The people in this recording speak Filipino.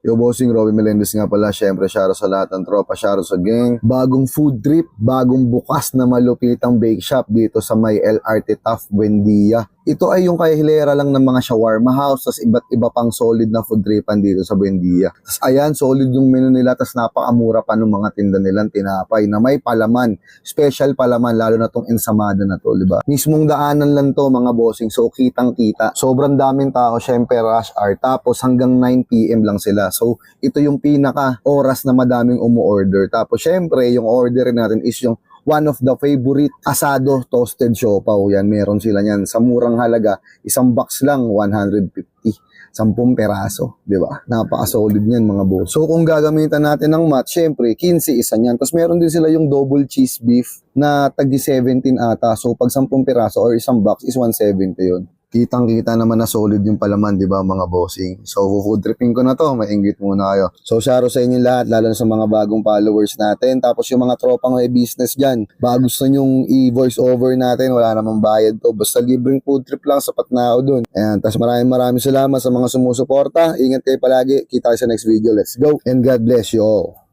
Yo, bossing Robby Melendez nga pala. Syempre, shoutout sa lahat ng tropa, shoutout sa gang. Bagong food trip, bagong bukas na malupitang bake shop dito sa may LRT Taft, Buendia. Ito ay yung kahilera lang ng mga shawarma house, tas iba't iba pang solid na food tripan dito sa Buendia. Tas ayan, solid yung menu nila, tas napakamura pa ng mga tinda nilang tinapay na may palaman. Special palaman, lalo na tong ensamada na to, di ba? Mismong daanan lang to mga bossing, so kitang-kita. Sobrang daming tao, syempre rush hour, tapos hanggang 9 PM lang sila. So, ito yung pinaka oras na madaming umu-order. Tapos, syempre, yung order natin is yung one of the favorite asado toasted siopaw. Yan, meron sila yan. Sa murang halaga, isang box lang, 150. 10 peraso, di ba? Napaka-solid niyan mga boss. So, kung gagamitan natin ng mat, syempre, 15 isa niyan. Tapos, meron din sila yung double cheese beef na tagi 17 ata. So, pag 10 peraso or isang box is 170 yun. Kitang-kita naman na solid yung palaman, di ba mga bossing? So, food tripping ko na to, maingit muna kayo. So, shoutout sa inyo lahat, lalo na sa mga bagong followers natin. Tapos yung mga tropang may business dyan, baka gusto nyong i-voice over natin, wala namang bayad to. Basta libreng food trip lang, sapat na ako dun. Ayan, tapos maraming salamat sa mga sumusuporta. Ingat kayo palagi, kita kayo sa next video. Let's go, and God bless you all.